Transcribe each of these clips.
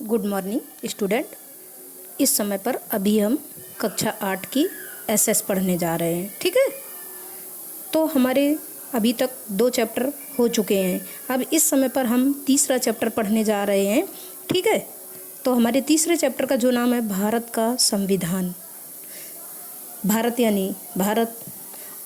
Good morning student. इस समय पर अभी हम कक्षा 8 की एसएस पढ़ने जा रहे हैं। ठीक है, तो हमारे अभी तक 2 चैप्टर हो चुके हैं। अब इस समय पर हम तीसरा चैप्टर पढ़ने जा रहे हैं। ठीक है, तो हमारे तीसरे चैप्टर का जो नाम है भारत का संविधान। भारत यानी भारत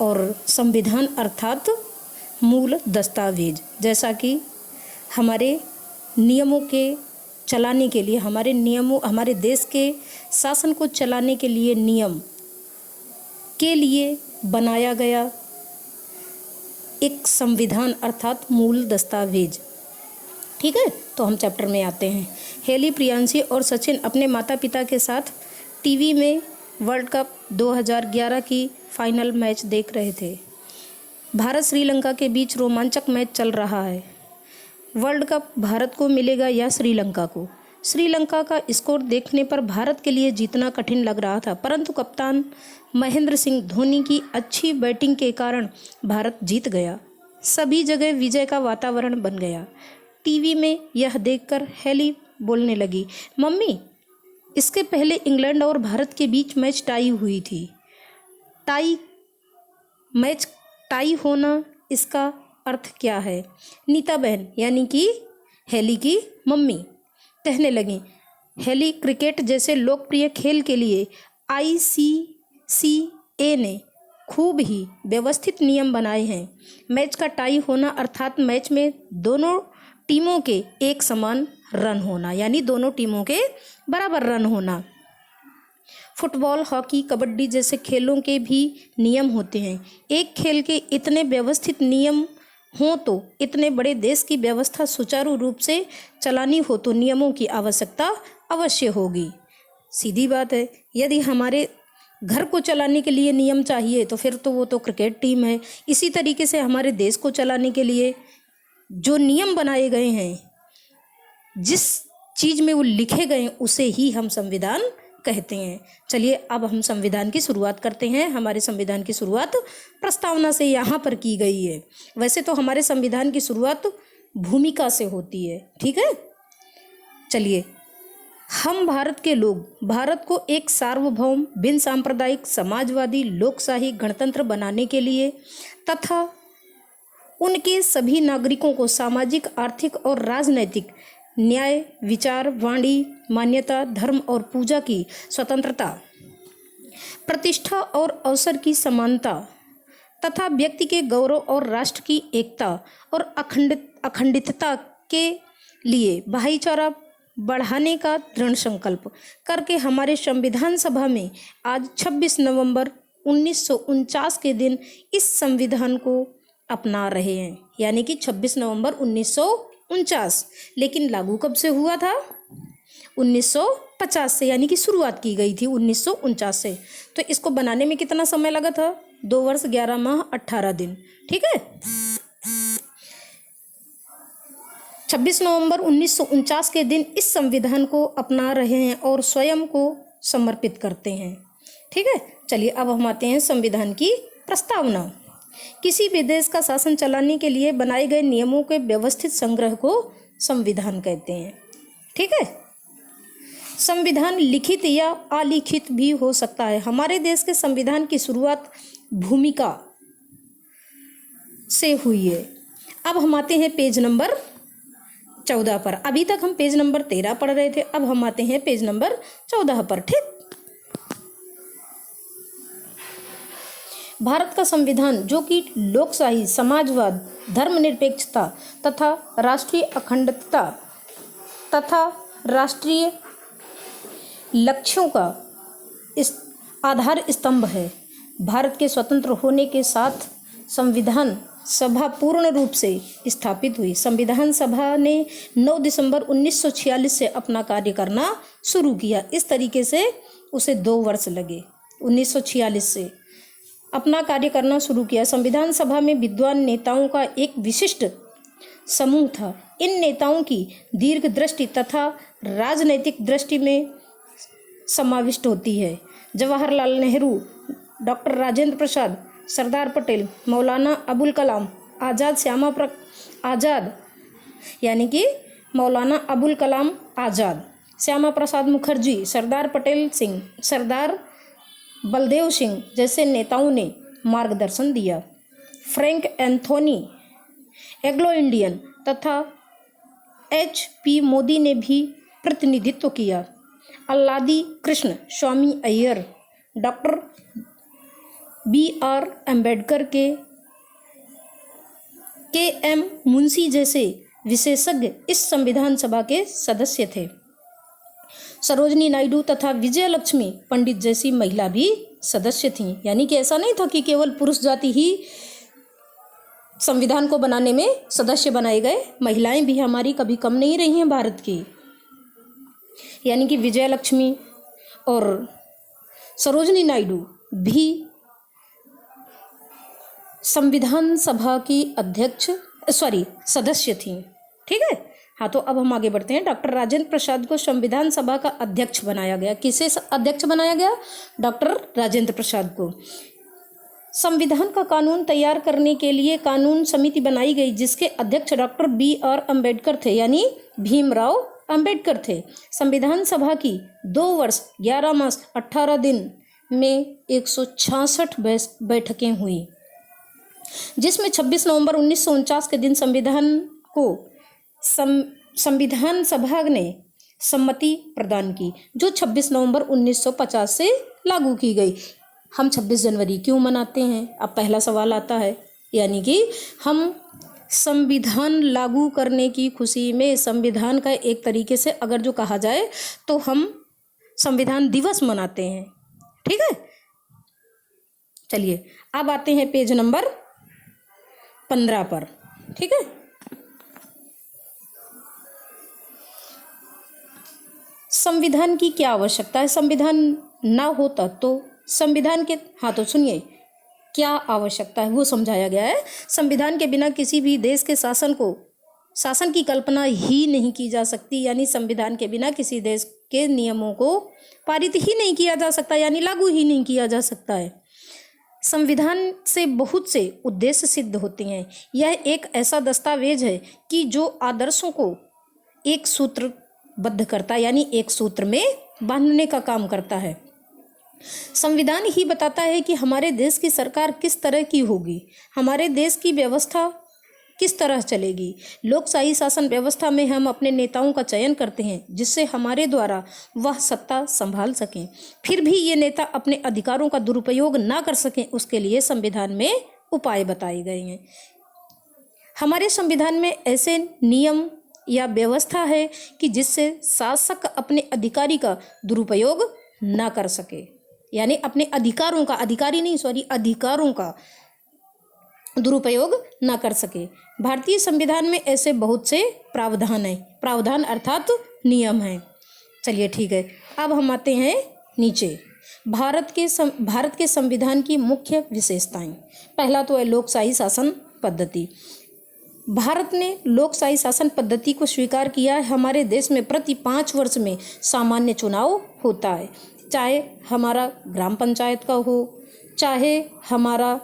और संविधान अर्थात मूल दस्तावेज। जैसा कि हमारे नियमों के चलाने के लिए, हमारे देश के शासन को चलाने के लिए नियम के लिए बनाया गया एक संविधान अर्थात मूल दस्तावेज। ठीक है, तो हम चैप्टर में आते हैं। हेली, प्रियांशी और सचिन अपने माता पिता के साथ टीवी में वर्ल्ड कप 2011 की फाइनल मैच देख रहे थे। भारत श्रीलंका के बीच रोमांचक मैच चल रहा है। वर्ल्ड कप भारत को मिलेगा या श्रीलंका को? श्रीलंका का स्कोर देखने पर भारत के लिए जीतना कठिन लग रहा था, परंतु कप्तान महेंद्र सिंह धोनी की अच्छी बैटिंग के कारण भारत जीत गया। सभी जगह विजय का वातावरण बन गया। टीवी में यह देखकर हेली बोलने लगी, मम्मी, इसके पहले इंग्लैंड और भारत के बीच मैच टाई हुई थी। मैच टाई होना, इसका अर्थ क्या है? नीता बहन यानी कि हेली की मम्मी कहने लगी, हेली, क्रिकेट जैसे लोकप्रिय खेल के लिए ICC ने खूब ही व्यवस्थित नियम बनाए हैं। मैच का टाई होना अर्थात मैच में दोनों टीमों के एक समान रन होना, यानी दोनों टीमों के बराबर रन होना। फुटबॉल, हॉकी, कबड्डी जैसे खेलों के भी नियम होते हैं। एक खेल के इतने व्यवस्थित नियम हों तो इतने बड़े देश की व्यवस्था सुचारू रूप से चलानी हो तो नियमों की आवश्यकता अवश्य होगी। सीधी बात है, यदि हमारे घर को चलाने के लिए नियम चाहिए तो फिर तो वो तो क्रिकेट टीम है। इसी तरीके से हमारे देश को चलाने के लिए जो नियम बनाए गए हैं, जिस चीज़ में वो लिखे गए हैं, उसे ही हम संविधान कहते हैं। चलिए अब हम संविधान की शुरुआत करते हैं। हमारे संविधान की शुरुआत प्रस्तावना से यहाँ पर की गई है। वैसे तो हमारे संविधान की शुरुआत भूमिका से होती है। ठीक है, चलिए, हम भारत के लोग भारत को एक सार्वभौम, बिन सांप्रदायिक, समाजवादी, लोकशाही गणतंत्र बनाने के लिए तथा उनके सभी नागरिकों को सामाजिक, आर्थिक और राजनैतिक न्याय, विचार, वाणी, मान्यता, धर्म और पूजा की स्वतंत्रता, प्रतिष्ठा और अवसर की समानता तथा व्यक्ति के गौरव और राष्ट्र की एकता और अखंडितता के लिए भाईचारा बढ़ाने का दृढ़ संकल्प करके हमारे संविधान सभा में आज 26 नवंबर 1949 के दिन इस संविधान को अपना रहे हैं। यानी कि 26 नवंबर 1949। लेकिन लागू कब से हुआ था? 1950 से, यानी कि शुरुआत की गई थी 1949 से। तो इसको बनाने में कितना समय लगा था? 2 वर्ष 11 माह 18 दिन। ठीक है, 26 नवंबर 1949 के दिन इस संविधान को अपना रहे हैं और स्वयं को समर्पित करते हैं। ठीक है, चलिए अब हम आते हैं संविधान की प्रस्तावना। किसी भी देश का शासन चलाने के लिए बनाए गए नियमों के व्यवस्थित संग्रह को संविधान कहते हैं। ठीक है, संविधान लिखित या अलिखित भी हो सकता है। हमारे देश के संविधान की शुरुआत भूमिका से हुई है। अब हम आते हैं पेज नंबर 14 पर। अभी तक हम पेज नंबर 13 पढ़ रहे थे, अब हम आते हैं पेज नंबर 14 पर। ठीक, भारत का संविधान जो कि लोकशाही, समाजवाद, धर्मनिरपेक्षता तथा राष्ट्रीय अखंडता तथा राष्ट्रीय लक्ष्यों का आधार स्तंभ है। भारत के स्वतंत्र होने के साथ संविधान सभा पूर्ण रूप से स्थापित हुई। संविधान सभा ने 9 दिसंबर 1946 से अपना कार्य करना शुरू किया। इस तरीके से उसे 2 वर्ष लगे। 1946 से अपना कार्य करना शुरू किया। संविधान सभा में विद्वान नेताओं का एक विशिष्ट समूह था। इन नेताओं की दीर्घ दृष्टि तथा राजनैतिक दृष्टि में समाविष्ट होती है। जवाहरलाल नेहरू, डॉक्टर राजेंद्र प्रसाद, सरदार पटेल, मौलाना अबुल कलाम आज़ाद, यानी कि मौलाना अबुल कलाम आज़ाद, श्यामा प्रसाद मुखर्जी, सरदार पटेल सिंह, सरदार बलदेव सिंह जैसे नेताओं ने मार्गदर्शन दिया। फ्रैंक एंथोनी एग्लो इंडियन तथा HP मोदी ने भी प्रतिनिधित्व किया। अल्लादी कृष्ण, स्वामी अय्यर, डॉक्टर BR अम्बेडकर के M मुंशी जैसे विशेषज्ञ इस संविधान सभा के सदस्य थे। सरोजनी नायडू तथा विजयलक्ष्मी पंडित जैसी महिला भी सदस्य थीं। यानी कि ऐसा नहीं था कि केवल पुरुष जाति ही संविधान को बनाने में सदस्य बनाए गए, महिलाएं भी हमारी कभी कम नहीं रही हैं भारत की। यानी कि विजयलक्ष्मी और सरोजनी नायडू भी संविधान सभा की सदस्य थीं। ठीक है, हाँ, तो अब हम आगे बढ़ते हैं। डॉक्टर राजेंद्र प्रसाद को संविधान सभा का अध्यक्ष बनाया गया। किसे अध्यक्ष बनाया गया? डॉक्टर राजेंद्र प्रसाद को। संविधान का कानून तैयार करने के लिए कानून समिति बनाई गई, जिसके अध्यक्ष डॉक्टर BR अम्बेडकर थे, यानी भीमराव अम्बेडकर थे। संविधान सभा की 2 वर्ष 11 मास 18 दिन में 166 बैठकें हुई, जिसमें 26 नवंबर 1949 के दिन संविधान को संविधान सभा ने सम्मति प्रदान की, जो 26 नवंबर 1950 से लागू की गई। हम 26 जनवरी क्यों मनाते हैं? अब पहला सवाल आता है। यानी कि हम संविधान लागू करने की खुशी में, संविधान का एक तरीके से अगर जो कहा जाए तो हम संविधान दिवस मनाते हैं। ठीक है, चलिए अब आते हैं पेज नंबर 15 पर। ठीक है, संविधान की क्या आवश्यकता है? संविधान ना होता तो संविधान के, हाँ तो सुनिए क्या आवश्यकता है वो समझाया गया है। संविधान के बिना किसी भी देश के शासन की कल्पना ही नहीं की जा सकती। यानी संविधान के बिना किसी देश के नियमों को पारित ही नहीं किया जा सकता, यानी लागू ही नहीं किया जा सकता है। संविधान से बहुत से उद्देश्य सिद्ध होते हैं। यह एक ऐसा दस्तावेज है कि जो आदर्शों को एक सूत्रबद्ध करता है, यानी एक सूत्र में बांधने का काम करता है। संविधान ही बताता है कि हमारे देश की सरकार किस तरह की होगी, हमारे देश की व्यवस्था किस तरह चलेगी। लोकशाही शासन व्यवस्था में हम अपने नेताओं का चयन करते हैं, जिससे हमारे द्वारा वह सत्ता संभाल सकें। फिर भी ये नेता अपने अधिकारों का दुरुपयोग ना कर सकें, उसके लिए संविधान में उपाय बताए गए हैं। हमारे संविधान में ऐसे नियम या व्यवस्था है कि जिससे शासक अपने अधिकारी का दुरुपयोग ना कर सके, यानी अपने अधिकारों का, अधिकारों का दुरुपयोग ना कर सके। भारतीय संविधान में ऐसे बहुत से प्रावधान हैं, प्रावधान अर्थात नियम हैं। चलिए ठीक है, अब हम आते हैं नीचे। भारत के संविधान की मुख्य विशेषताएं। पहला तो है लोकशाही शासन पद्धति। भारत ने लोकशाही शासन पद्धति को स्वीकार किया है। हमारे देश में प्रति 5 वर्ष में सामान्य चुनाव होता है, चाहे हमारा ग्राम पंचायत का हो, चाहे हमारा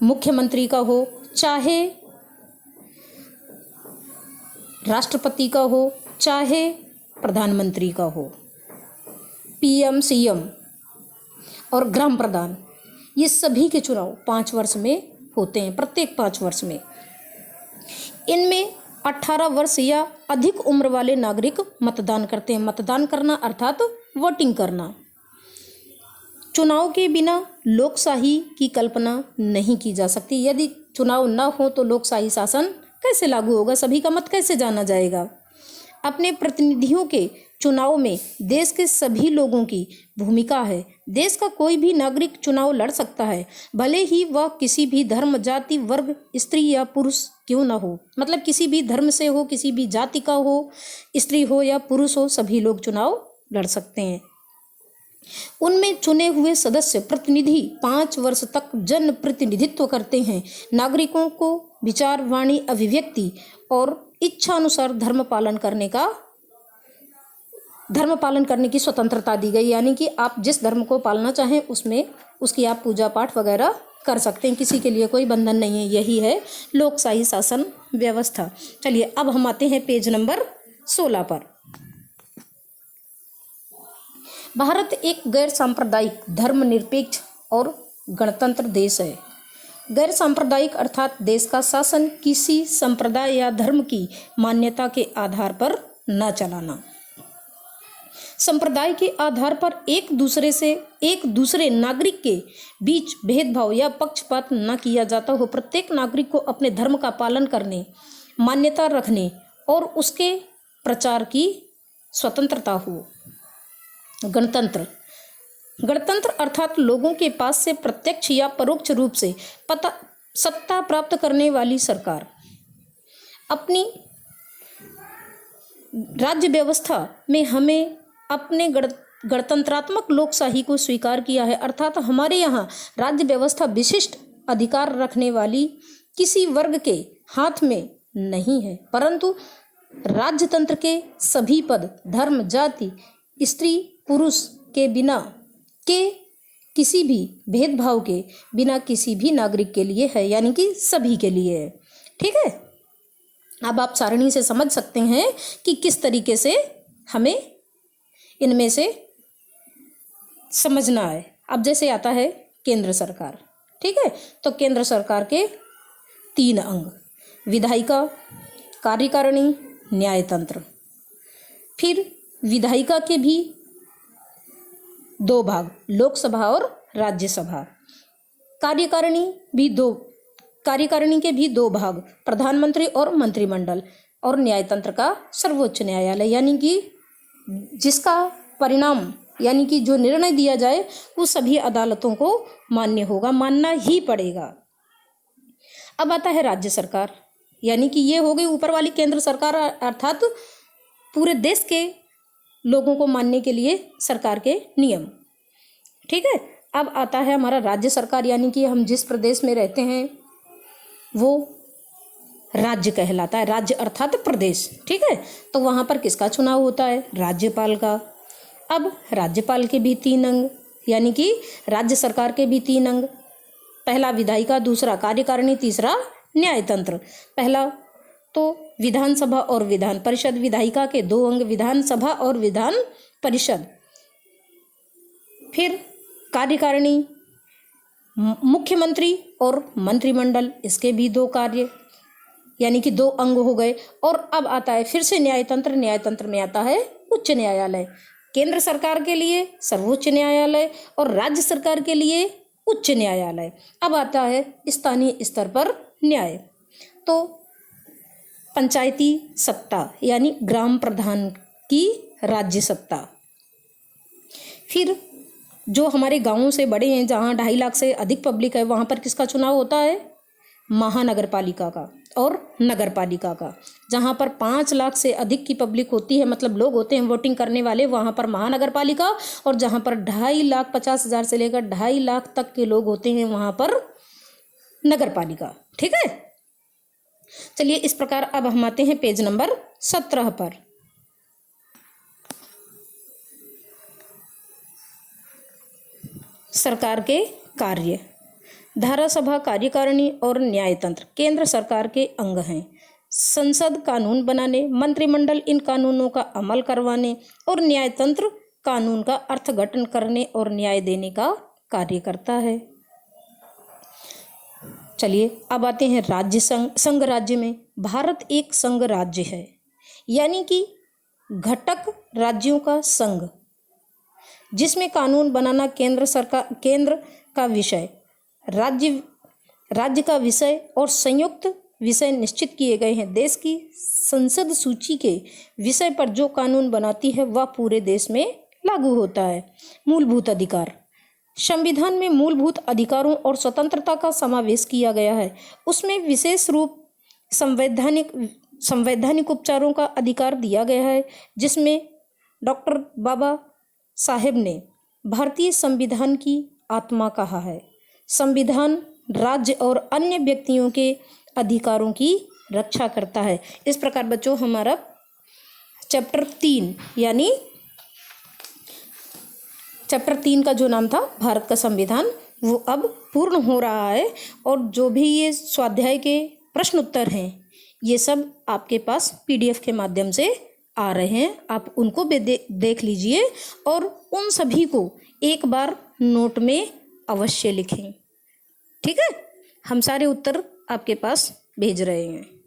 मुख्यमंत्री का हो, चाहे राष्ट्रपति का हो, चाहे प्रधानमंत्री का हो, PM, CM और ग्राम प्रधान, ये सभी के चुनाव 5 वर्ष में होते हैं, प्रत्येक 5 वर्ष में। इनमें 18 वर्ष या अधिक उम्र वाले नागरिक मतदान करते हैं। मतदान करना अर्थात वोटिंग करना। चुनाव के बिना लोकशाही की कल्पना नहीं की जा सकती। यदि चुनाव न हो तो लोकशाही शासन कैसे लागू होगा, सभी का मत कैसे जाना जाएगा। अपने प्रतिनिधियों के चुनाव में देश के सभी लोगों की भूमिका है। देश का कोई भी नागरिक चुनाव लड़ सकता है, भले ही वह किसी भी धर्म, जाति, वर्ग, स्त्री या पुरुष क्यों न हो। मतलब किसी भी धर्म से हो, किसी भी जाति का हो, स्त्री हो या पुरुष हो, सभी लोग चुनाव लड़ सकते हैं। उनमें चुने हुए सदस्य प्रतिनिधि 5 वर्ष तक जन प्रतिनिधित्व करते हैं। नागरिकों को विचार, वाणी, अभिव्यक्ति और इच्छा अनुसार धर्म पालन करने की स्वतंत्रता दी गई। यानी कि आप जिस धर्म को पालना चाहें उसमें उसकी आप पूजा पाठ वगैरह कर सकते हैं, किसी के लिए कोई बंधन नहीं है। यही है लोकशाही शासन व्यवस्था। चलिए अब हम आते हैं पेज नंबर 16 पर। भारत एक गैर सांप्रदायिक, धर्मनिरपेक्ष और गणतंत्र देश है। गैर सांप्रदायिक अर्थात देश का शासन किसी संप्रदाय या धर्म की मान्यता के आधार पर न चलाना। संप्रदाय के आधार पर एक दूसरे नागरिक के बीच भेदभाव या पक्षपात न किया जाता हो। प्रत्येक नागरिक को अपने धर्म का पालन करने, मान्यता रखने और उसके प्रचार की स्वतंत्रता हो। गणतंत्र अर्थात लोगों के पास से प्रत्यक्ष या परोक्ष रूप से सत्ता प्राप्त करने वाली सरकार। अपनी राज्य व्यवस्था में हमें अपने गणतंत्रात्मक लोकशाही को स्वीकार किया है, अर्थात हमारे यहाँ राज्य व्यवस्था विशिष्ट अधिकार रखने वाली किसी वर्ग के हाथ में नहीं है, परंतु राज्यतंत्र के सभी पद धर्म, जाति, स्त्री, पुरुष के बिना के किसी भी भेदभाव के बिना किसी भी नागरिक के लिए है, यानी कि सभी के लिए है। ठीक है, अब आप सारणी से समझ सकते हैं कि किस तरीके से हमें इनमें से समझना है। अब जैसे आता है केंद्र सरकार। ठीक है, तो केंद्र सरकार के 3 अंग: विधायिका, कार्यकारिणी, न्यायतंत्र। फिर विधायिका के भी 2 भाग, लोकसभा और राज्यसभा। कार्यकारिणी के भी 2 भाग, प्रधानमंत्री और मंत्रिमंडल। और न्यायतंत्र का सर्वोच्च न्यायालय, यानी कि जिसका परिणाम यानी कि जो निर्णय दिया जाए वो सभी अदालतों को मान्य होगा, मानना ही पड़ेगा। अब आता है राज्य सरकार, यानी कि ये हो गई ऊपर वाली केंद्र सरकार, अर्थात पूरे देश के लोगों को मानने के लिए सरकार के नियम। ठीक है, अब आता है हमारा राज्य सरकार, यानी कि हम जिस प्रदेश में रहते हैं वो राज्य कहलाता है। राज्य अर्थात प्रदेश। ठीक है, तो वहाँ पर किसका चुनाव होता है? राज्यपाल का। अब राज्यपाल के भी 3 अंग, यानी कि राज्य सरकार के भी 3 अंग। पहला विधायिका, दूसरा कार्यकारिणी, तीसरा न्यायतंत्र। पहला तो विधानसभा और विधान परिषद। विधायिका के 2 अंग, विधानसभा और विधान परिषद। फिर कार्यकारिणी, मुख्यमंत्री और मंत्रिमंडल, इसके भी 2 कार्य यानी कि 2 अंग हो गए। और अब आता है फिर से न्यायतंत्र। न्यायतंत्र में आता है उच्च न्यायालय। केंद्र सरकार के लिए सर्वोच्च न्यायालय और राज्य सरकार के लिए उच्च न्यायालय। अब आता है स्थानीय स्तर पर न्याय। तो पंचायती सत्ता यानी ग्राम प्रधान की राज्य सत्ता। फिर जो हमारे गांवों से बड़े हैं, जहाँ 2.5 लाख से अधिक पब्लिक है, वहाँ पर किसका चुनाव होता है? महानगर पालिका का और नगर पालिका का। जहाँ पर 5 लाख से अधिक की पब्लिक होती है, मतलब लोग होते हैं वोटिंग करने वाले, वहाँ पर महानगर पालिका। और जहाँ पर 2,50,000 से लेकर 2.5 लाख तक के लोग होते हैं, वहाँ पर नगर पालिका। ठीक है, चलिए इस प्रकार अब हम आते हैं पेज नंबर 17 पर। सरकार के कार्य। धारासभा, कार्यकारिणी और न्यायतंत्र केंद्र सरकार के अंग हैं। संसद कानून बनाने, मंत्रिमंडल इन कानूनों का अमल करवाने और न्यायतंत्र कानून का अर्थघटन करने और न्याय देने का कार्य करता है। चलिए अब आते हैं राज्य संघ राज्य में। भारत एक संघ राज्य है, यानी कि घटक राज्यों का संघ, जिसमें कानून बनाना केंद्र का विषय, राज्य का विषय और संयुक्त विषय निश्चित किए गए हैं। देश की संसद सूची के विषय पर जो कानून बनाती है वह पूरे देश में लागू होता है। मूलभूत अधिकार। संविधान में मूलभूत अधिकारों और स्वतंत्रता का समावेश किया गया है। उसमें विशेष रूप संवैधानिक उपचारों का अधिकार दिया गया है, जिसमें डॉक्टर बाबा साहेब ने भारतीय संविधान की आत्मा कहा है। संविधान राज्य और अन्य व्यक्तियों के अधिकारों की रक्षा करता है। इस प्रकार बच्चों हमारा चैप्टर 3 यानी चैप्टर 3 का जो नाम था भारत का संविधान, वो अब पूर्ण हो रहा है। और जो भी ये स्वाध्याय के प्रश्न उत्तर हैं, ये सब आपके पास PDF के माध्यम से आ रहे हैं, आप उनको भी देख लीजिए और उन सभी को एक बार नोट में अवश्य लिखें। ठीक है, हम सारे उत्तर आपके पास भेज रहे हैं।